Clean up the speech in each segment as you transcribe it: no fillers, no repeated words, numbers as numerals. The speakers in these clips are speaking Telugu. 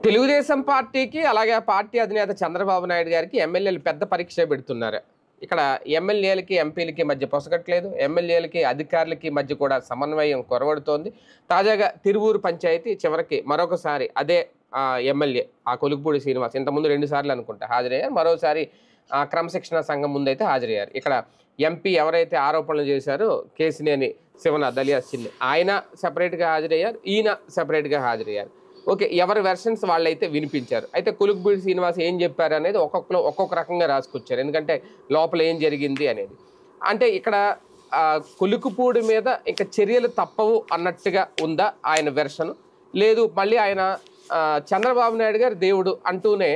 తెలుగుదేశం పార్టీకి అలాగే ఆ పార్టీ అధినేత చంద్రబాబు నాయుడు గారికి ఎమ్మెల్యేలు పెద్ద పరీక్ష పెడుతున్నారు. ఇక్కడ ఎమ్మెల్యేలకి ఎంపీలకి మధ్య పొసగట్లేదు. ఎమ్మెల్యేలకి అధికారులకి మధ్య కూడా సమన్వయం కొరవడుతోంది. తాజాగా తిరువూరు పంచాయతీ చివరికి మరొకసారి అదే ఎమ్మెల్యే కొలుకుపూడి శ్రీనివాస్ ఇంతకుముందు 2 సార్లు అనుకుంటా హాజరయ్యారు. మరోసారి క్రమశిక్షణ సంఘం ముందైతే హాజరయ్యారు. ఇక్కడ ఎంపీ ఎవరైతే ఆరోపణలు చేశారో కేసినేని శివనాథ్ అలియాస్ చిన్ని ఆయన సెపరేట్గా హాజరయ్యారు, ఈయన సెపరేట్గా హాజరయ్యారు. ఓకే, ఎవరి వెర్షన్స్ వాళ్ళైతే వినిపించారు. అయితే కొలుకుపూడి శ్రీనివాస్ ఏం చెప్పారు అనేది ఒక్కొక్క రకంగా రాసుకొచ్చారు. ఎందుకంటే లోపల ఏం జరిగింది అనేది. అంటే ఇక్కడ కొలుకుపూడి మీద ఇంకా చర్యలు తప్పవు అన్నట్టుగా ఉందా ఆయన వెర్షన్? లేదు మళ్ళీ ఆయన చంద్రబాబు నాయుడు గారు దేవుడు అంటూనే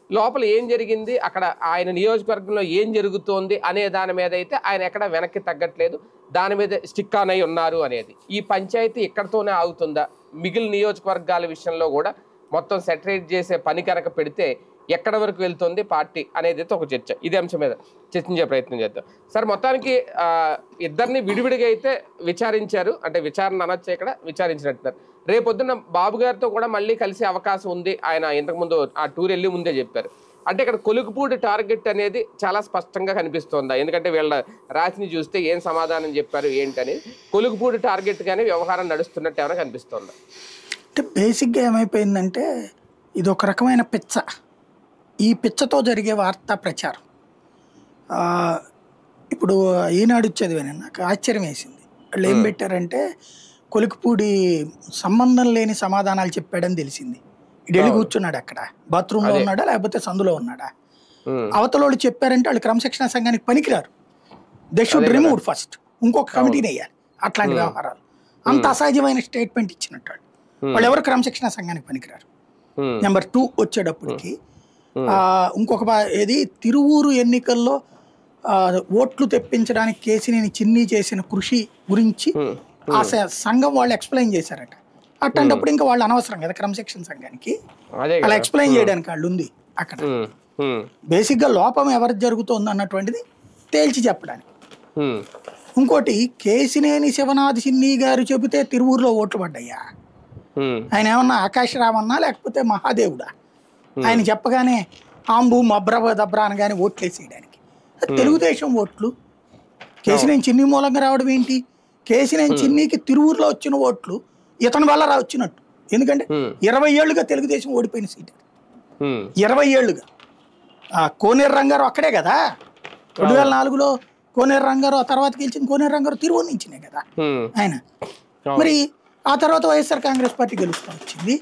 లోపల ఏం జరిగింది, అక్కడ ఆయన నియోజకవర్గంలో ఏం జరుగుతోంది అనే దాని మీద అయితే ఆయన ఎక్కడ వెనక్కి తగ్గట్లేదు, దాని మీద స్టిక్ ఆన్ అయి ఉన్నారు అనేది. ఈ పంచాయతీ ఇక్కడతోనే ఆగుతుందా? మిగిలిన నియోజకవర్గాల విషయంలో కూడా మొత్తం సెటరేట్ చేసే పని కనుక పెడితే ఎక్కడ వరకు వెళ్తుంది పార్టీ అనేది అయితే ఒక చర్చ. ఇదే అంశం మీద చర్చించే ప్రయత్నం చేద్దాం. సార్, మొత్తానికి ఇద్దరిని విడివిడిగా అయితే విచారించారు. అంటే విచారణ అనొచ్చు, ఇక్కడ విచారించినట్టున్నారు. రేపొద్దున బాబు గారితో కూడా మళ్ళీ కలిసే అవకాశం ఉంది. ఆయన ఇంతకుముందు ఆ టూర్ వెళ్ళి ముందే చెప్పారు. అంటే ఇక్కడ కొలుకుపూడి టార్గెట్ అనేది చాలా స్పష్టంగా కనిపిస్తోందా? ఎందుకంటే వీళ్ళ రాశిని చూస్తే ఏం సమాధానం చెప్పారు ఏంటని కొలుకుపూడి టార్గెట్ గానే వ్యవహారం నడుస్తున్నట్టు ఏమైనా కనిపిస్తోందా? అంటే బేసిక్గా ఏమైపోయిందంటే ఇది ఒక రకమైన పిచ్చ. ఈ పిచ్చతో జరిగే వార్తా ప్రచారం. ఇప్పుడు ఈనాడు చదివాను, నాకు ఆశ్చర్యం వేసింది. వాళ్ళు ఏం పెట్టారంటే కొలుకుపూడి సంబంధం లేని సమాధానాలు చెప్పాడని తెలిసింది. ఇటు వెళ్ళి కూర్చున్నాడు, అక్కడ బాత్రూంలో ఉన్నాడా లేకపోతే సందులో ఉన్నాడా? అవతలోళ్ళు చెప్పారంటే వాళ్ళు క్రమశిక్షణ సంఘానికి పనికిరారు. దే షుడ్ రిమూవ్ ఫస్ట్, ఇంకొక కమిటీని వేయాలి. అట్లాంటి వ్యవహారాలు అంత అసహజమైన స్టేట్మెంట్ ఇచ్చినట్టు వాళ్ళు ఎవరు క్రమశిక్షణ సంఘానికి పనికిరారు. నెంబర్ 2 వచ్చేటప్పటికి ఇంకొక ఏది తిరువూరు ఎన్నికల్లో ఓట్లు తెప్పించడానికి కేసినేని చిన్ని చేసిన కృషి గురించి ఆ సంఘం వాళ్ళు ఎక్స్ప్లెయిన్ చేశారట. అట్లాంటప్పుడు ఇంకా వాళ్ళు అనవసరం కదా క్రమశిక్షణ సంఘానికి, అలా ఎక్స్ప్లెయిన్ చేయడానికి వాళ్ళు ఉంది అక్కడ. బేసిక్గా లోపం ఎవరికి జరుగుతుంది అన్నటువంటిది తేల్చి చెప్పడానికి. ఇంకోటి, కేసినేని శివనాథ్ చిన్ని గారు చెబితే తిరువూరులో ఓట్లు పడ్డాయా? ఆయన ఏమన్నా ఆకాశరామన్నా లేకపోతే మహాదేవుడా? ఆయన చెప్పగానే ఆంబు మబ్రబ దబ్రా అనగానే ఓట్లు వేసేయడానికి. తెలుగుదేశం ఓట్లు కేసినేని చిన్ని మూలంగా రావడం ఏంటి? కేసినేని చిన్నికి తిరువూరులో వచ్చిన ఓట్లు ఇతని వల్ల వచ్చినట్టు. ఎందుకంటే 20 ఏళ్లుగా తెలుగుదేశం ఓడిపోయిన సీట్, 20 ఏళ్లుగా. కోనేరు రంగారావు అక్కడే కదా 2004లో కోనేరు రంగారావు, ఆ తర్వాత గెలిచిన కోనేరు రంగారావు తిరువూరు నుంచినే కదా ఆయన. మరి ఆ తర్వాత వైఎస్ఆర్ కాంగ్రెస్ పార్టీ గెలుస్తూ వచ్చింది.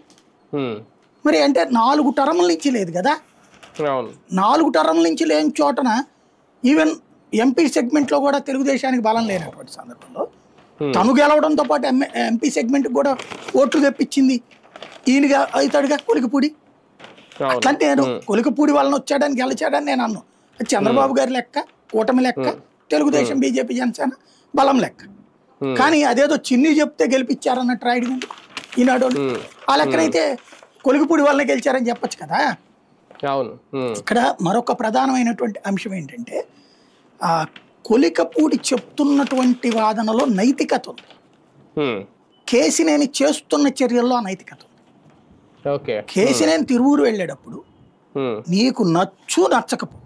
మరి అంటే 4 టర్ముల నుంచి లేదు కదా. 4 టర్ముల నుంచి లేని చోటన ఈవెన్ ఎంపీ సెగ్మెంట్లో కూడా తెలుగుదేశానికి బలం లేనటువంటి సందర్భంలో తను గెలవడంతో పాటు ఎంపీ సెగ్మెంట్కి కూడా ఓట్లు తెప్పించింది ఈయనగా అవుతాడుగా కొలికపూడి. అట్లాంటి నేను కొలికపూడి వాళ్ళని వచ్చాడని గెలిచాడని నేను అన్నాను. చంద్రబాబు గారి లెక్క, కూటమి లెక్క, తెలుగుదేశం బీజేపీ జనసేన బలం లెక్క. కానీ అదేదో చిన్ని చెప్తే గెలిపించారన్నట్టు రాయడం ఈనాడు. ఆ లెక్కనైతే కొలికపూడి వాళ్ళని గెలిచారని చెప్పచ్చు కదా. ఇక్కడ మరొక ప్రధానమైనటువంటి అంశం ఏంటంటే కొలికపూడి చెప్తున్నటువంటి వాదనలో నైతికత ఉంది, కేసినేని చేస్తున్న చర్యల్లో నైతికత ఉంది. కేసినేని తిరువూరు వెళ్ళేటప్పుడు నీకు నచ్చకపో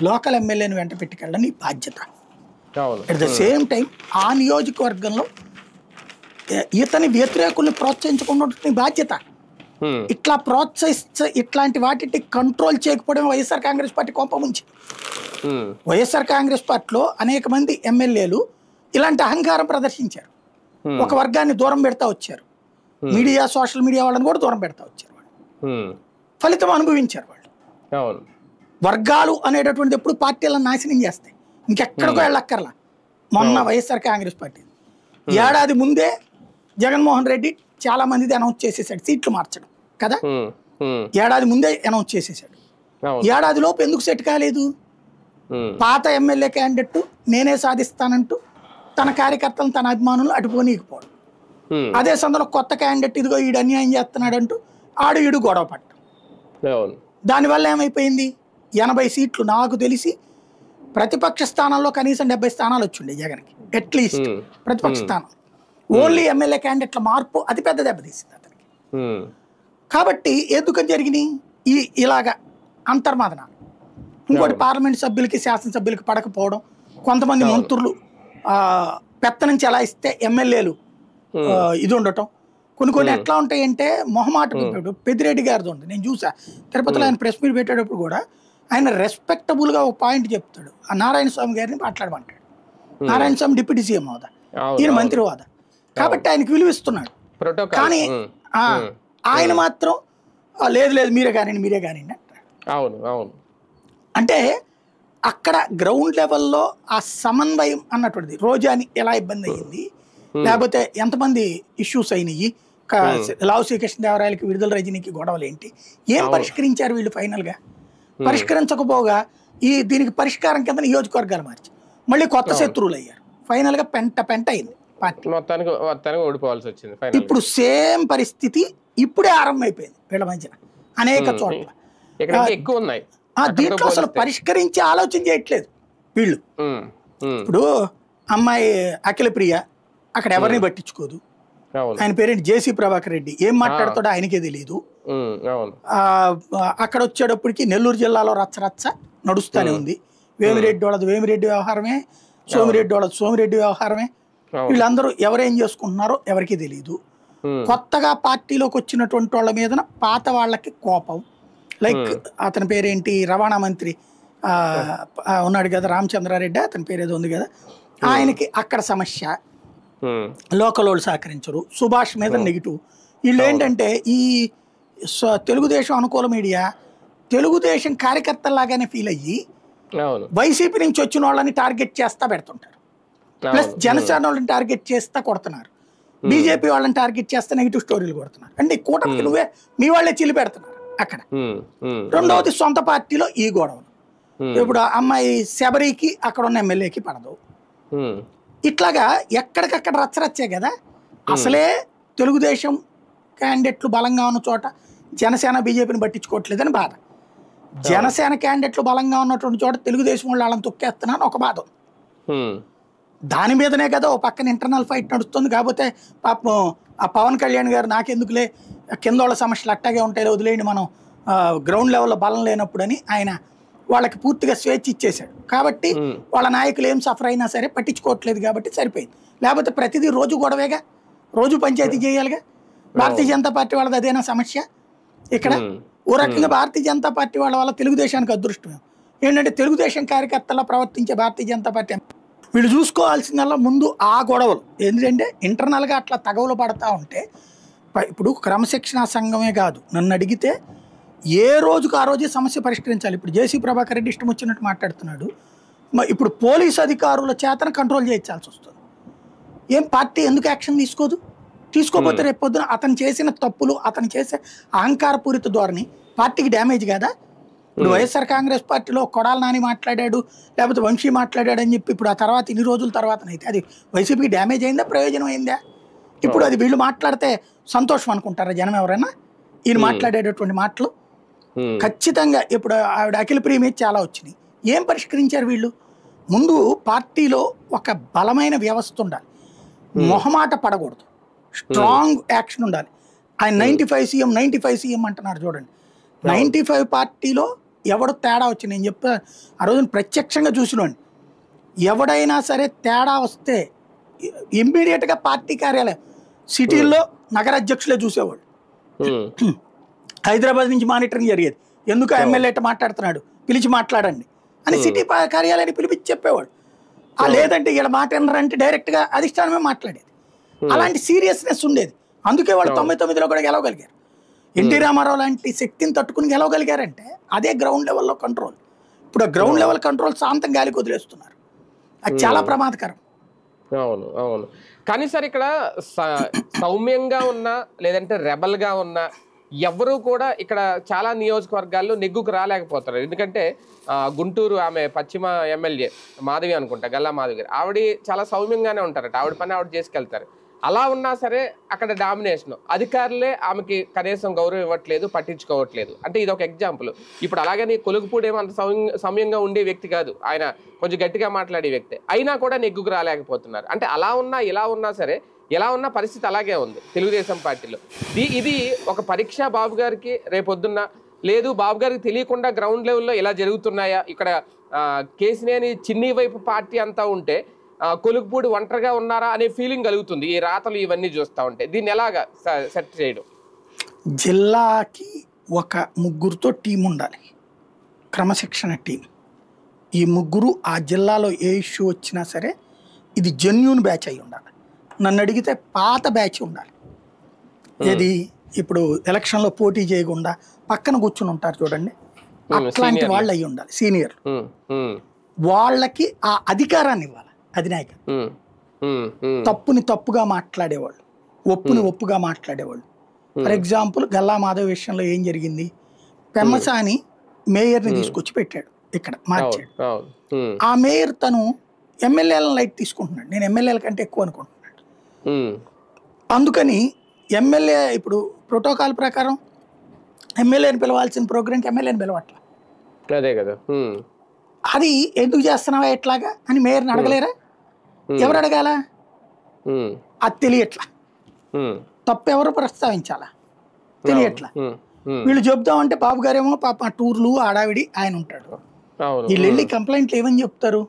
లోకల్ ఎమ్మెల్యేని వెంట పెట్టుకెళ్ళడం నీ బాధ్యత. అట్ ద సేమ్ టైం ఆ నియోజకవర్గంలో ఇతని వ్యతిరేకుల్ని ప్రోత్సహించకుండా నీ బాధ్యత. ఇట్లా ఇట్లాంటి వాటిని కంట్రోల్ చేయకపోవడం వైఎస్ఆర్ కాంగ్రెస్ పార్టీ కోపం ఉంచి. వైఎస్ఆర్ కాంగ్రెస్ పార్టీలో అనేక మంది ఎమ్మెల్యేలు ఇలాంటి అహంకారం ప్రదర్శించారు. ఒక వర్గాన్ని దూరం పెడతా వచ్చారు, మీడియా సోషల్ మీడియా వాళ్ళని కూడా దూరం పెడతా వచ్చారు. వాళ్ళు ఫలితం అనుభవించారు. వాళ్ళు వర్గాలు అనేటటువంటి ఎప్పుడు పార్టీలను నాశనం చేస్తాయి, ఇంకెక్కడికో వెళ్ళక్కర్లా. మొన్న వైఎస్ఆర్ కాంగ్రెస్ పార్టీ ఏడాది ముందే జగన్మోహన్ రెడ్డి చాలా మందిది అనౌన్స్ చేసేసాడు సీట్లు మార్చడం కదా. ఏడాది ముందే అనౌన్స్ చేసేసాడు. ఏడాది లోపు ఎందుకు సెట్ కాలేదు? పాత ఎమ్మెల్యే క్యాండిడేట్ నేనే సాధిస్తానంటూ తన కార్యకర్తలను తన అభిమానులు అటుపోనీకపోవడం. అదే సందర్భంలో కొత్త క్యాండిడేట్ ఇదిగో ఈడు అన్యాయం చేస్తున్నాడంటూ ఈడు గొడవ పట్టడం. దానివల్ల ఏమైపోయింది? 80 సీట్లు నాకు తెలిసి ప్రతిపక్ష స్థానాల్లో కనీసం 70 స్థానాలు వచ్చిండే జగన్కి, అట్లీస్ట్ ప్రతిపక్ష స్థానం. ఓన్లీ ఎమ్మెల్యే క్యాండిడేట్ల మార్పు అతిపెద్ద దెబ్బతీసింది అతనికి. కాబట్టి ఎందుకని జరిగినాయి ఇలాగా అంతర్మాదన. ఇంకోటి పార్లమెంట్ సభ్యులకి శాసనసభ్యులకి పడకపోవడం, కొంతమంది మంత్రులు పెత్తనం చెలాయిస్తే ఎమ్మెల్యేలు ఇది ఉండటం, కొన్ని ఎట్లా ఉంటాయంటే మొహమాటం. పెద్దిరెడ్డి గారిది ఉంది, నేను చూసా తిరుపతిలో ఆయన ప్రెస్ మీట్ పెట్టేటప్పుడు కూడా ఆయన రెస్పెక్టబుల్గా ఒక పాయింట్ చెప్తాడు. ఆ నారాయణ స్వామి గారిని మాట్లాడమంటాడు. నారాయణ స్వామి డిప్యూటీ సీఎం హోదా, ఈయన మంత్రి హోదా, కాబట్టి ఆయనకి విలువిస్తున్నాడు. కానీ ఆయన మాత్రం లేదు మీరే కానివ్వండి అంటారు. అంటే అక్కడ గ్రౌండ్ లెవెల్లో ఆ సమన్వయం అన్నటువంటిది రోజాని ఎలా ఇబ్బంది అయ్యింది, లేకపోతే ఎంతమంది ఇష్యూస్ అయినాయి, లావు శ్రీకృష్ణదేవరాయలకి విడుదల రజనీకి గొడవలు ఏంటి, ఏం పరిష్కరించారు వీళ్ళు ఫైనల్గా? పరిష్కరించకపోగా దీనికి పరిష్కారం కింద నియోజకవర్గాలు మార్చి మళ్ళీ కొత్త శత్రువులు అయ్యారు. ఫైనల్గా పెంట అయింది పార్టీ, మొత్తానికి ఓడిపోవాల్సి వచ్చింది. ఇప్పుడు సేమ్ పరిస్థితి ఇప్పుడే ఆరంభమైపోయింది వీళ్ళ మధ్యన అనేక చోట్ల. ఎక్కువ ఉన్నాయి దీంట్లో అసలు పరిష్కరించి ఆలోచన చేయట్లేదు వీళ్ళు. ఇప్పుడు అమ్మాయి అఖిల ప్రియ అక్కడ ఎవరిని పట్టించుకోదు. ఆయన పేరేంటి జేసీ ప్రభాకర్ రెడ్డి, ఏం మాట్లాడతాడో ఆయనకే తెలియదు. అక్కడ వచ్చేటప్పటికి నెల్లూరు జిల్లాలో రచ్చ నడుస్తూనే ఉంది. వేమిరెడ్డి వాళ్ళది వేమిరెడ్డి వ్యవహారమే, సోమిరెడ్డి వాళ్ళది సోమిరెడ్డి వ్యవహారమే. వీళ్ళందరూ ఎవరేం చేసుకుంటున్నారో ఎవరికి తెలియదు. కొత్తగా పార్టీలోకి వచ్చినటువంటి వాళ్ళ మీద పాత వాళ్ళకి కోపం. లైక్ అతని పేరేంటి, రవాణా మంత్రి ఉన్నాడు కదా రామచంద్రారెడ్డి, అతని పేరు ఏదో ఉంది కదా, ఆయనకి అక్కడ సమస్య, లోకల్ వాళ్ళు సహకరించరు. సుభాష్ మీద నెగిటివ్. వీళ్ళు ఏంటంటే ఈ తెలుగుదేశం అనుకూల మీడియా తెలుగుదేశం కార్యకర్తలాగానే ఫీల్ అయ్యి వైసీపీ నుంచి వచ్చిన వాళ్ళని టార్గెట్ చేస్తా పెడుతుంటారు, ప్లస్ జనసేన వాళ్ళని టార్గెట్ చేస్తా కొడుతున్నారు, బీజేపీ వాళ్ళని టార్గెట్ చేస్తా నెగిటివ్ స్టోరీలు కొడుతున్నారు. అంటే కూటమికి నువ్వే మీ వాళ్ళే చిల్లి పెడుతున్నారు అక్కడ. రెండవది సొంత పార్టీలో ఈ గొడవలు. ఇప్పుడు అమ్మాయి శబరికి అక్కడ ఉన్న ఎమ్మెల్యేకి పడదు. ఇట్లాగా ఎక్కడికక్కడ రచ్చరచ్చే కదా. అసలే తెలుగుదేశం క్యాండిడేట్లు బలంగా ఉన్న చోట జనసేన బీజేపీని పట్టించుకోవట్లేదని బాధ, జనసేన క్యాండిడేట్లు బలంగా ఉన్నటువంటి చోట తెలుగుదేశం వాళ్ళు వాళ్ళని తొక్కేస్తున్నాను ఒక బాధ. దాని మీదనే కదా ఓ పక్కన ఇంటర్నల్ ఫైట్ నడుస్తుంది. కాకపోతే పాపం ఆ పవన్ కళ్యాణ్ గారు నాకెందుకులే కింద వాళ్ళ సమస్యలు అట్టాగే ఉంటాయి వదిలేయండి మనం గ్రౌండ్ లెవెల్లో బలం లేనప్పుడని ఆయన వాళ్ళకి పూర్తిగా స్వేచ్ఛ ఇచ్చేశాడు. కాబట్టి వాళ్ళ నాయకులు ఏం సఫర్ అయినా సరే పట్టించుకోవట్లేదు కాబట్టి సరిపోయింది. లేకపోతే ప్రతిదీ రోజు గొడవేగా, రోజు పంచాయతీ చేయాలిగా. భారతీయ జనతా పార్టీ వాళ్ళది అదేనా సమస్య ఇక్కడ? ఓ రకంగా భారతీయ జనతా పార్టీ వాళ్ళ వల్ల తెలుగుదేశానికి అదృష్టం ఏంటంటే తెలుగుదేశం కార్యకర్తలా ప్రవర్తించే భారతీయ జనతా పార్టీ వీళ్ళు చూసుకోవాల్సిందల్లా ముందు ఆ గొడవలు. ఎందుకంటే ఇంటర్నల్గా అట్లా తగవులు పడతా ఉంటే ఇప్పుడు క్రమశిక్షణా సంఘమే కాదు, నన్ను అడిగితే ఏ రోజుకు ఆ రోజే సమస్య పరిష్కరించాలి. ఇప్పుడు జేసీ ప్రభాకర్ రెడ్డి ఇష్టం వచ్చినట్టు మాట్లాడుతున్నాడు. ఇప్పుడు పోలీసు అధికారుల చేతన కంట్రోల్ చేయించాల్సి వస్తుంది. ఏం పార్టీ ఎందుకు యాక్షన్ తీసుకోకపోతే రేపు పొద్దున అతను చేసిన తప్పులు, అతను చేసే అహంకారపూరిత ధోరణి పార్టీకి డ్యామేజ్ కదా. ఇప్పుడు వైఎస్ఆర్ కాంగ్రెస్ పార్టీలో కొడాల నాని మాట్లాడాడు, లేకపోతే వంశీ మాట్లాడాడు అని చెప్పి ఇప్పుడు ఆ తర్వాత ఇన్ని రోజుల తర్వాతనైతే అది వైసీపీకి డ్యామేజ్ అయిందా, ప్రయోజనం అయిందా? ఇప్పుడు అది వీళ్ళు మాట్లాడితే సంతోషం అనుకుంటారా జనం ఎవరైనా? ఈయన మాట్లాడేటటువంటి మాటలు ఖచ్చితంగా ఇప్పుడు ఆవిడ అఖిల ప్రియ మీద చాలా వచ్చినాయి. ఏం పరిష్కరించారు వీళ్ళు? ముందు పార్టీలో ఒక బలమైన వ్యవస్థ ఉండాలి, మొహమాట పడకూడదు, స్ట్రాంగ్ యాక్షన్ ఉండాలి. ఆయన 95 సీఎం అంటున్నారు చూడండి. 95 పార్టీలో ఎవడు తేడా వచ్చి, నేను చెప్పా ఆ రోజున ప్రత్యక్షంగా చూసినోండి, ఎవడైనా సరే తేడా వస్తే ఇమ్మీడియట్గా పార్టీ కార్యాలయం సిటీల్లో నగర అధ్యక్షులే చూసేవాళ్ళు. హైదరాబాద్ నుంచి మానిటరింగ్ జరిగేది. ఎందుకు ఎమ్మెల్యే మాట్లాడుతున్నాడు, పిలిచి మాట్లాడండి అని సిటీ కార్యాలయాన్ని పిలిపించి చెప్పేవాడు. లేదంటే ఇలా మాట వినరంటే డైరెక్ట్గా అధిష్టానమే మాట్లాడేది. అలాంటి సీరియస్నెస్ ఉండేది. అందుకే వాళ్ళు 99లో కూడా గెలవగలిగారు. ఎన్టీ రామారావు లాంటి శక్తిని తట్టుకుని గెలవగలిగారంటే అదే గ్రౌండ్ లెవెల్లో కంట్రోల్. ఇప్పుడు గ్రౌండ్ లెవెల్ కంట్రోల్ శాంతం గాలికి వదిలేస్తున్నారు. అది చాలా ప్రమాదకరం. అవును. కానీ సార్ ఇక్కడ సౌమ్యంగా ఉన్నా లేదంటే రెబల్గా ఉన్నా ఎవరు కూడా ఇక్కడ చాలా నియోజకవర్గాల్లో నెగ్గుకు రాలేకపోతారు. ఎందుకంటే గుంటూరు ఆమె పశ్చిమ ఎమ్మెల్యే మాధవి అనుకుంటా, గల్లా మాధవి గారు, ఆవిడ చాలా సౌమ్యంగానే ఉంటారట, ఆవిడ పని ఆవిడ చేసుకెళ్తారు. అలా ఉన్నా సరే అక్కడ డామినేషన్, అధికారులే ఆమెకి కనీసం గౌరవం ఇవ్వట్లేదు, పట్టించుకోవట్లేదు. అంటే ఇది ఒక ఎగ్జాంపుల్. ఇప్పుడు అలాగని కొలుగుపూడి ఏమో అంత సౌమ్యంగా ఉండే వ్యక్తి కాదు, ఆయన కొంచెం గట్టిగా మాట్లాడే వ్యక్తి, అయినా కూడా నెగ్గుకు రాలేకపోతున్నారు. అంటే అలా ఉన్నా ఇలా ఉన్నా సరే ఎలా ఉన్న పరిస్థితి అలాగే ఉంది తెలుగుదేశం పార్టీలో. ఇది ఒక పరీక్ష బాబు గారికి రేపొద్దున్న, లేదు బాబు గారికి తెలియకుండా గ్రౌండ్ లెవెల్లో ఇలా జరుగుతున్నాయా? ఇక్కడ కేసినేని చిన్ని వైపు పార్టీ అంతా ఉంటే కొలుకుపూడి ఒంటరిగా ఉన్నారా అనే ఫీలింగ్ కలుగుతుంది ఈ రాతలు ఇవన్నీ చూస్తూ ఉంటే. దీన్ని ఎలాగా సెట్ చేయడం? జిల్లాకి ఒక ముగ్గురుతో టీం ఉండాలి, క్రమశిక్షణ టీం. ఈ ముగ్గురు ఆ జిల్లాలో ఏ ఇష్యూ వచ్చినా సరే ఇది జెన్యూన్ బ్యాచ్ అయి ఉండాలి. నన్ను అడిగితే పాత బ్యాచ్ ఉండాలి. ఏది ఇప్పుడు ఎలక్షన్లో పోటీ చేయకుండా పక్కన కూర్చుని ఉంటారు చూడండి, అట్లాంటి వాళ్ళు అయి ఉండాలి. సీనియర్ వాళ్ళకి ఆ అధికారాన్ని ఇవ్వాలి అధినాయక. తప్పుని తప్పుగా మాట్లాడేవాళ్ళు, ఒప్పుని ఒప్పుగా మాట్లాడేవాళ్ళు. ఫర్ ఎగ్జాంపుల్ గల్లా మాధవ్ విషయంలో ఏం జరిగింది? పెమ్మసాని మేయర్ని తీసుకొచ్చి పెట్టాడు, ఇక్కడ మార్చాడు. ఆ మేయర్ తను ఎమ్మెల్యేలను లైట్ తీసుకుంటున్నాడు, నేను ఎమ్మెల్యేల కంటే ఎక్కువ అనుకుంటున్నాడు. అందుకని ఎమ్మెల్యే ఇప్పుడు ప్రోటోకాల్ ప్రకారం ఎమ్మెల్యేని పిలవాల్సిన ప్రోగ్రాంకి ఎమ్మెల్యేని పిలవట్ల. అదే కదా, అది ఎందుకు చేస్తున్నావా ఎట్లాగా అని మేయర్ని అడగలేరా? ఎవరు అడగాల? అది తెలియట్లా. తప్పు ఎవరు ప్రస్తావించాలా తెలియట్లా. వీళ్ళు చెప్దామంటే బాబు గారేమో పాప టూర్లు ఆడావిడి ఆయన ఉంటాడు. వీళ్ళు వెళ్ళి కంప్లైంట్లు ఏమని చెప్తారు?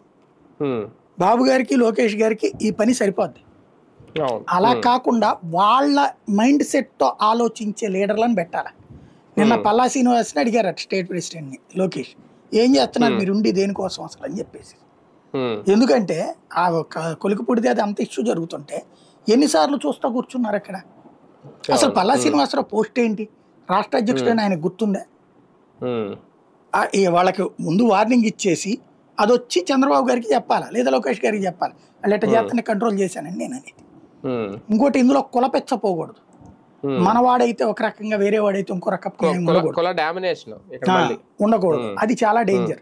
బాబు గారికి లోకేష్ గారికి ఈ పని సరిపోద్ది. అలా కాకుండా వాళ్ళ మైండ్ సెట్తో ఆలోచించే లీడర్లను పెట్టాలి. నిన్న పల్లా శ్రీనివాస్ని అడిగారు స్టేట్ ప్రెసిడెంట్ని, లోకేష్ ఏం చేస్తున్నారు మీరుండి దేనికోసం అసలు అని చెప్పేసి. ఎందుకంటే ఆ కొలికిపూడిది అది అంత ఇష్యూ జరుగుతుంటే ఎన్నిసార్లు చూస్తా కూర్చున్నారు అక్కడ. అసలు పల్లా శ్రీనివాసరావు పోస్ట్ ఏంటి? రాష్ట్ర అధ్యక్షుడని ఆయనకు గుర్తుందా? వాళ్ళకి ముందు వార్నింగ్ ఇచ్చేసి అది వచ్చి చంద్రబాబు గారికి చెప్పాలా లేదా లోకేష్ గారికి చెప్పాలి, వాళ్ళు ఎట్లా చేతనే కంట్రోల్ చేశానని నేను అనేది. ఇంకోటి ఇందులో కులపెచ్చపోకూడదు. మనవాడైతే ఒక రకంగా వేరే వాడైతే ఇంకో రకంగా ఉండకూడదు. అది చాలా డేంజర్.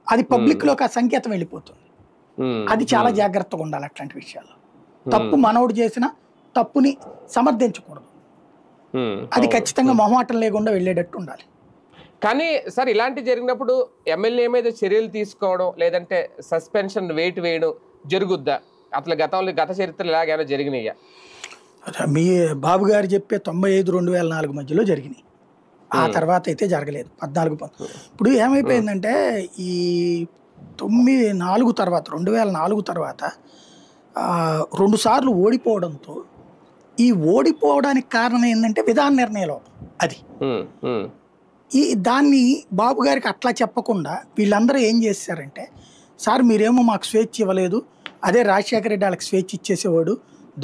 అది పబ్లిక్ లోకి ఆ సంకేతం వెళ్ళిపోతుంది. అది చాలా జాగ్రత్తగా ఉండాలి అట్లాంటి విషయాల్లో. తప్పు మనోడు చేసిన తప్పుని సమర్థించకూడదు. అది ఖచ్చితంగా మొహమాటం లేకుండా వెళ్ళేటట్టు ఉండాలి. కానీ సార్ ఇలాంటి జరిగినప్పుడు ఎమ్మెల్యే మీద చర్యలు తీసుకోవడం లేదంటే సస్పెన్షన్ వెయిట్ వేయడం జరుగుద్దా? అట్లా గత చరిత్రలు ఎలాగైనా జరిగినాయా? మీ బాబు గారు చెప్పే 95-2004 మధ్యలో జరిగినాయి. ఆ తర్వాత అయితే జరగలేదు. 14 ఇప్పుడు ఏమైపోయిందంటే ఈ 2004 తర్వాత 2 సార్లు ఓడిపోవడంతో ఈ ఓడిపోవడానికి కారణం ఏంటంటే విధాన నిర్ణయ లోపం. అది దాన్ని బాబు గారికి అట్లా చెప్పకుండా వీళ్ళందరూ ఏం చేశారంటే, సార్ మీరేమో మాకు స్వేచ్ఛ ఇవ్వలేదు, అదే రాజశేఖర రెడ్డి వాళ్ళకి స్వేచ్ఛ ఇచ్చేసేవాడు,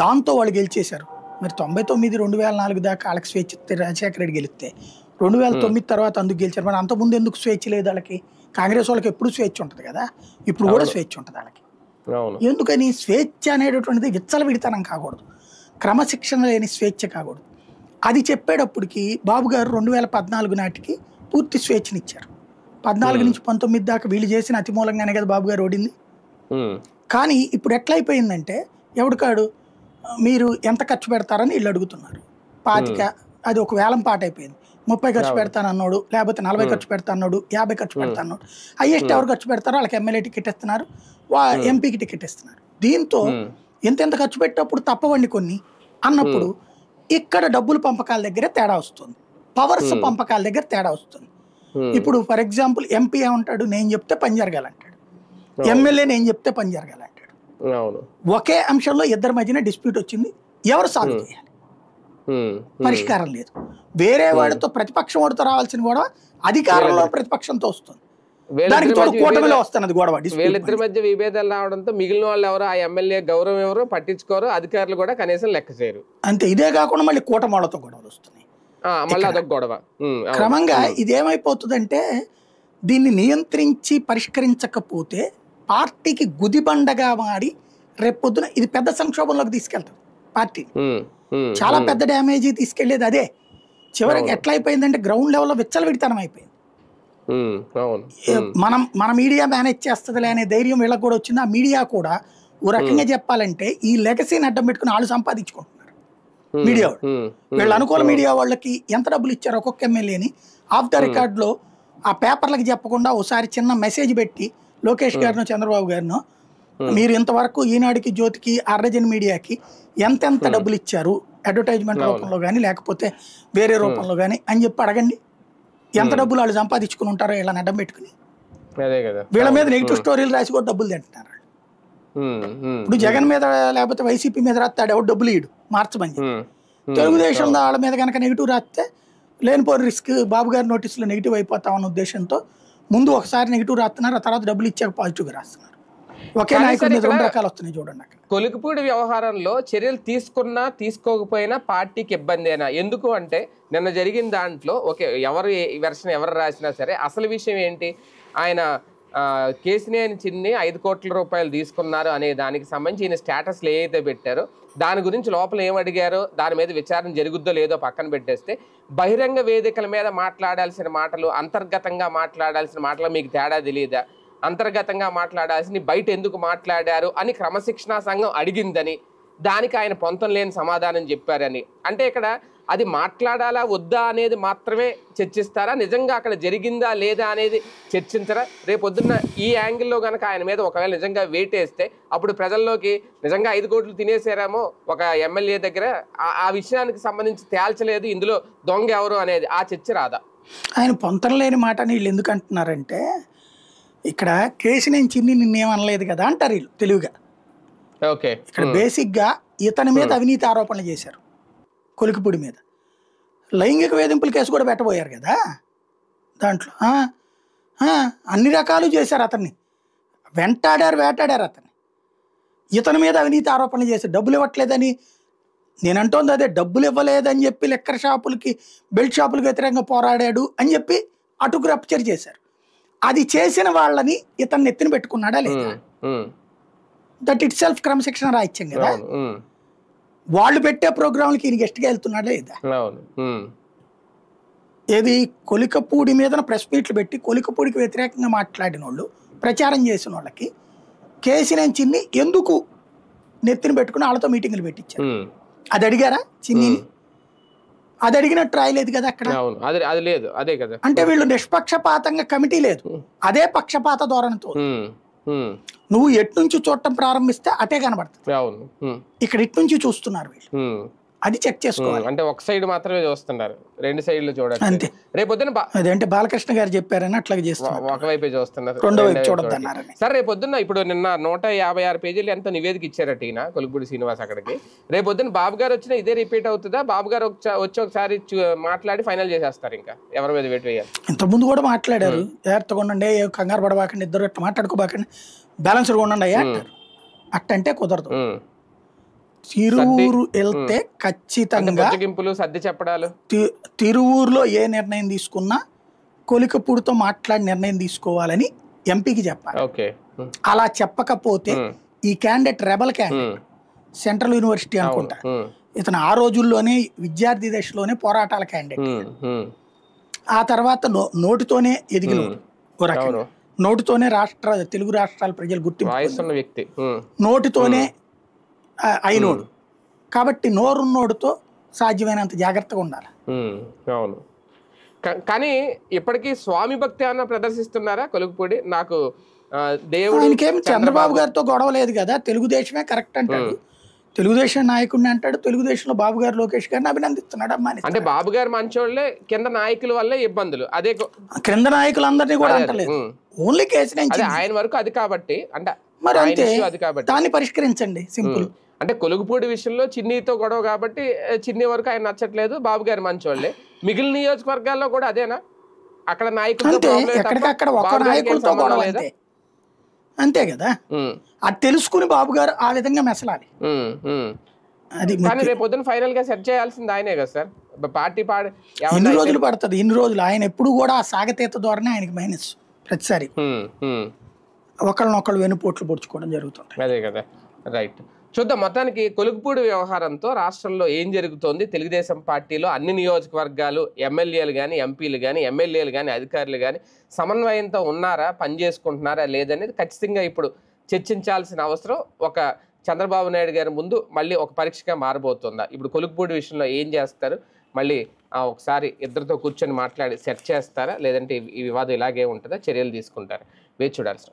దాంతో వాళ్ళు గెలిచేశారు. మరి 99-2004 దాకా వాళ్ళకి స్వేచ్ఛ ఇస్తే రాజశేఖర రెడ్డి గెలిస్తే 2009 తర్వాత అందుకు గెలిచారు. మరి అంతకుముందు ఎందుకు స్వేచ్ఛ లేదు వాళ్ళకి? కాంగ్రెస్ వాళ్ళకి ఎప్పుడు స్వేచ్ఛ ఉంటుంది కదా, ఇప్పుడు కూడా స్వేచ్ఛ ఉంటుంది వాళ్ళకి. ఎందుకని? స్వేచ్ఛ అనేటటువంటిది విచ్చలవిడితనం కాకూడదు, క్రమశిక్షణ లేని స్వేచ్ఛ కాకూడదు. అది చెప్పేటప్పటికి బాబు గారు 2014 నాటికి పూర్తి స్వేచ్ఛనిచ్చారు. 14 నుంచి 19 దాకా వీళ్ళు చేసిన అతి మూలంగానే కదా బాబు గారు ఓడింది. కానీ ఇప్పుడు ఎట్లయిపోయిందంటే ఎవడికాడు మీరు ఎంత ఖర్చు పెడతారని వీళ్ళు అడుగుతున్నారు. 25 అది ఒక వేలం పాట అయిపోయింది. 30 ఖర్చు పెడతానన్నాడు, లేకపోతే 40 ఖర్చు పెడతాన్నాడు, 50 ఖర్చు పెడతాన్నాడు. హైయెస్ట్ ఎవరు ఖర్చు పెడతారో వాళ్ళకి ఎమ్మెల్యే టికెట్ ఇస్తున్నారు, ఎంపీకి టికెట్ ఇస్తున్నారు. దీంతో ఎంతెంత ఖర్చు పెట్టేటప్పుడు తప్పవండి కొన్ని అన్నప్పుడు ఇక్కడ డబ్బుల పంపకాల దగ్గర తేడా వస్తుంది, పవర్స్ పంపకాల దగ్గర తేడా వస్తుంది. ఇప్పుడు ఫర్ ఎగ్జాంపుల్ ఎంపీ ఏమంటాడు, నేను చెప్తే పని జరగాలంటాడు, ఎమ్మెల్యే నేను చెప్తే పని జరగాలంటాడు. ఒకే అంశంలో ఇద్దరి మధ్యన డిస్ప్యూట్ వచ్చింది, ఎవరు సాల్వ్ చేయాలి? పరిష్కారం లేదు. వేరే వాడితో ప్రతిపక్షం వాడితో రావాల్సిన గొడవ అధికారంలో ప్రతిపక్షంతో వస్తుంది. దానికి తోడు కూటమిలో వస్తున్నది గొడవ. వీళ్ళిద్దరి మధ్య విభేదాలు రావడంతో మిగిలిన వాళ్ళు ఎవరు, ఆ ఎమ్మెల్యే గౌరవం ఎవరు పట్టించుకోరు, అధికారులు కూడా కనీసం లెక్క చేయరు. అంతే. ఇదే కాకుండా మళ్ళీ కూటమి వాళ్ళతో గొడవలు వస్తున్నాయి, మళ్ళీ అదొక గొడవ. క్రమంగా ఇదేమైపోతుందంటే దీన్ని నియంత్రించి పరిష్కరించకపోతే పార్టీకి గుదిబండగా మారి రేపొద్దున ఇది పెద్ద సంక్షోభంలోకి తీసుకెళ్తారు పార్టీని. చాలా పెద్ద డ్యామేజ్ తీసుకెళ్లేది అదే. చివరికి ఎట్లా అయిపోయిందంటే గ్రౌండ్ లెవెల్లో విచ్చలవిడితనం అయిపోయింది. మన మీడియా మేనేజ్ చేస్తుందిలే అనే ధైర్యం వీళ్ళకి కూడా వచ్చింది. ఆ మీడియా కూడా ఓ రకంగా చెప్పాలంటే ఈ లెగసీని అడ్డం పెట్టుకుని వాళ్ళు సంపాదించుకుంటున్నారు. మీడియా వాళ్ళు వీళ్ళు అనుకూల మీడియా వాళ్ళకి ఎంత డబ్బులు ఇచ్చారు ఒక్కొక్క ఎమ్మెల్యేని ఆఫ్ ద రికార్డులో ఆ పేపర్లకు చెప్పకుండా ఒకసారి చిన్న మెసేజ్ పెట్టి లోకేష్ గారినో చంద్రబాబు గారినో మీరు ఇంతవరకు ఈనాడుకి, జ్యోతికి, ఆర్రజన్ మీడియాకి ఎంతెంత డబ్బులు ఇచ్చారు అడ్వర్టైజ్మెంట్ రూపంలో కానీ లేకపోతే వేరే రూపంలో కానీ అని చెప్పి అడగండి. ఎంత డబ్బులు వాళ్ళు సంపాదించుకుని ఉంటారో వీళ్ళని అడ్డం పెట్టుకుని. అదే కదా, వీళ్ళ మీద నెగిటివ్ స్టోరీలు రాసి కూడా డబ్బులు తింటున్నారు. ఇప్పుడు జగన్ మీద లేకపోతే వైసీపీ మీద రాస్తాడు ఎవరు డబ్బులు ఇయ్యడు మార్చమని. తెలుగుదేశం వాళ్ళ మీద కనుక నెగిటివ్ రాస్తే లేనిపోని రిస్క్, బాబు గారి నోటీసులో నెగిటివ్ అయిపోతామన్న ఉద్దేశంతో ముందు ఒకసారి నెగిటివ్ రాస్తున్నారు, ఆ తర్వాత డబ్బులు ఇచ్చాక పాజిటివ్గా రాస్తున్నారు. ఒకే నాయకుడి మీద రెండు రకాలు వస్తున్నాయి చూడండి. అక్కడ కొలిక్పూడి వ్యవహారంలో చర్యలు తీసుకున్నా తీసుకోకపోయినా పార్టీకి ఇబ్బందేనా? ఎందుకు అంటే నిన్న జరిగిన దాంట్లో ఎవరు వెర్షన్ ఎవరు రాసినా సరే అసలు విషయం ఏంటి, ఆయన కేసినేని చిన్ని 5 కోట్ల రూపాయలు తీసుకున్నారు అనే దానికి సంబంధించి ఈయన స్టేటస్లు ఏవైతే పెట్టారో దాని గురించి లోపల ఏం అడిగారో దాని మీద విచారణ జరుగుద్దో లేదో పక్కన పెట్టేస్తే బహిరంగ వేదికల మీద మాట్లాడాల్సిన మాటలు, అంతర్గతంగా మాట్లాడాల్సిన మాటలు మీకు తేడా తెలియదా? అంతర్గతంగా మాట్లాడాల్సి బయట ఎందుకు మాట్లాడారు అని క్రమశిక్షణా సంఘం అడిగిందని దానికి ఆయన పొంతం లేని సమాధానం చెప్పారని. అంటే ఇక్కడ అది మాట్లాడాలా వద్దా అనేది మాత్రమే చర్చిస్తారా, నిజంగా అక్కడ జరిగిందా లేదా అనేది చర్చించరా? రేపొద్దున్న ఈ యాంగిల్లో కనుక ఆయన మీద ఒకవేళ నిజంగా వెయిట్ వేస్తే అప్పుడు ప్రజల్లోకి నిజంగా 5 కోట్లు తినేసారేమో ఒక ఎమ్మెల్యే దగ్గర, ఆ విషయానికి సంబంధించి తేల్చలేదు ఇందులో దొంగ ఎవరు అనేది ఆ చర్చ రాదా? ఆయన పొంతం లేని మాట వీళ్ళు ఎందుకు అంటున్నారంటే ఇక్కడ కేసినేని చిన్ని నిన్నేమనలేదు కదా అంటారు వీళ్ళు తెలివిగా. ఓకే, ఇక్కడ బేసిక్గా ఇతని మీద అవినీతి ఆరోపణలు చేశారు, కొలిక్పూడి మీద లైంగిక వేధింపుల కేసు కూడా పెట్టబోయారు కదా దాంట్లో. అన్ని రకాలు చేశారు, అతన్ని వేటాడారు అతన్ని. ఇతని మీద అవినీతి ఆరోపణలు చేశారు, డబ్బులు ఇవ్వట్లేదని. నేనంటోంది అదే, డబ్బులు ఇవ్వలేదని చెప్పి లిక్కర్ షాపులకి, బెల్ట్ షాపులకు వ్యతిరేకంగా పోరాడాడు అని చెప్పి అటుకు రప్చర్ చేశారు. అది చేసిన వాళ్ళని ఇతన్ని ఎత్తిన పెట్టుకున్నాడా లేదా? దట్ ఇట్ సెల్ఫ్ క్రమశిక్షణ రాయిత్యం కదా. వాళ్ళు పెట్టే ప్రోగ్రాంలకి ఈయన గెస్ట్గా వెళ్తున్నాడా లేదా? ఏది కొలికపూడి మీద ప్రెస్ మీట్లు పెట్టి కొలికపూడికి వ్యతిరేకంగా మాట్లాడిన వాళ్ళు, ప్రచారం చేసిన వాళ్ళకి కేసినేని చిన్ని ఎందుకు నెత్తిన పెట్టుకుని వాళ్ళతో మీటింగ్లు పెట్టించారు? అది అడిగారా చిన్నిని? అది అడిగినట్టు రాయలేదు కదా అక్కడ. అది లేదు, అదే కదా. అంటే వీళ్ళు నిష్పక్షపాతంగా కమిటీ లేదు, అదే పక్షపాత ధోరణితో. నువ్వు ఎట్నుంచి చూడటం ప్రారంభిస్తే అటే కనబడుతుంది. ఇక్కడ ఇట్నుంచి చూస్తున్నారు వీళ్ళు, అది చెక్ చేసుకోవాలి. అంటే ఒక సైడ్ మాత్రమే చూస్తున్నారు, రెండు సైడ్లు చూడాలి అంతే. రేపొద్దున అదేంటే బాలకృష్ణ గారు చెప్పారని అట్లాగే చేస్తున్నారు, ఒకవైపే చూస్తున్నారు, రెండో వైపు చూడొద్దన్నారని. సరే రేపొద్దున ఇప్పుడు నిన్న 156 పేజీలు ఎంత నివేదిక ఇచ్చారట ఈయన కొలిక్పూడి శ్రీనివాస్ అక్కడికి. రేపొద్దున బాబు గారు వచ్చినా ఇదే రిపీట్ అవుతుందా? బాబు గారు వచ్చి ఒకసారి మాట్లాడి ఫైనల్ చేసేస్తారు, ఇంకా ఎవరి మీద వెయిట్ వేయాలి? ఇంతకుముందు కూడా మాట్లాడారు, జాగ్రత్తగా ఉండండి, కంగారు పడబాకండి, ఇద్దరు అట్లా మాట్లాడుకోబాకండి, బ్యాలెన్స్గా ఉండండి అయ్యా అంటారు. అట్టంటే కుదరదు. తిరువూరు వెళ్తే ఖచ్చితంగా సర్ది చెప్పడాలు, తిరువూరులో ఏ నిర్ణయం తీసుకున్నా కొలికపూడితో మాట్లాడి నిర్ణయం తీసుకోవాలని ఎంపీకి చెప్పాలి. అలా చెప్పకపోతే ఈ candidate rebel candidate, central university అనుకుంటా, ఇతను ఆ రోజుల్లోనే విద్యార్థి దశలోనే పోరాటాల క్యాండిడేట్. ఆ తర్వాత నోటితోనే ఎదిగిన ఓ రకంగా, నోటితోనే తెలుగు రాష్ట్రాల ప్రజలు గుర్తింపు వ్యక్తి, నోటితోనే అయినోడు కాబట్టి నోరున్నోడుతో సాధ్యమైనంత జాగ్రత్తగా ఉండాలి. అవును, కానీ ఇప్పటికీ స్వామి భక్తి అన్న ప్రదర్శిస్తున్నారా కొలిక్పూడి? నాకు ఆయనకేమి చంద్రబాబు గారితో గొడవ లేదు కదా, తెలుగుదేశమే కరెక్ట్ అంటాడు, తెలుగుదేశం నాయకుడిని అంటాడు, తెలుగుదేశంలో బాబు గారు లోకేష్ గారిని అభినందిస్తున్నాడు. అమ్మాయి అంటే బాబు గారు మంచోళ్ళే, కింద నాయకుల వల్లే ఇబ్బందులు. అదే క్రింద నాయకులందరినీ కూడా అంటలేదు, ఓన్లీ కేసినేని ఆయన వరకు అది కాబట్టి, అంటే మరి అంతే, దాన్ని పరిష్కరించండి, సింపుల్. అంటే కొలుగుపూడి విషయంలో చిన్నీతో గొడవ కాబట్టి చిన్ని వరకు ఆయన నచ్చట్లేదు, బాబు గారు మంచోళ్ళే. మిగిలిన నియోజకవర్గాల్లో కూడా అదేనా? అక్కడ నాయకులు ఎక్కడికక్కడ ఒక నాయకులతో గొడవ అంతే కదా. అది తెలుసుకుని బాబు గారు ఆ విధంగా మెసలాలి. అది కానీ రేపు పొద్దున ఫైనల్ గా సెట్ చేయాల్సింది ఆయనే కదా సార్. పార్టీ ఎన్ని రోజులు పడుతుంది? ఇన్ని రోజులు ఆయన ఎప్పుడు కూడా ఆ సాగతీత ధోరణి ఆయనకి మైనస్. ప్రతిసారి ఒకళ్ళనొకళ్ళు వెనుపోట్లు పొడుచుకోవడం జరుగుతుంది. అదే కదా, రైట్. చూద్దాం. మొత్తానికి కొలిక్పూడి వ్యవహారంతో రాష్ట్రంలో ఏం జరుగుతోంది, తెలుగుదేశం పార్టీలో అన్ని నియోజకవర్గాలు ఎమ్మెల్యేలు కానీ, ఎంపీలు కానీ, ఎమ్మెల్యేలు కానీ, అధికారులు కానీ సమన్వయంతో ఉన్నారా, పనిచేసుకుంటున్నారా లేదనేది ఖచ్చితంగా ఇప్పుడు చర్చించాల్సిన అవసరం ఒక చంద్రబాబు నాయుడు గారి ముందు మళ్ళీ ఒక పరీక్షగా మారబోతుందా? ఇప్పుడు కొలిక్పూడి విషయంలో ఏం చేస్తారు, మళ్ళీ ఒకసారి ఇద్దరితో కూర్చొని మాట్లాడి సెట్ చేస్తారా, లేదంటే ఈ వివాదం ఇలాగే ఉంటుందా, చర్యలు తీసుకుంటారా? వేచి చూడాల్సిన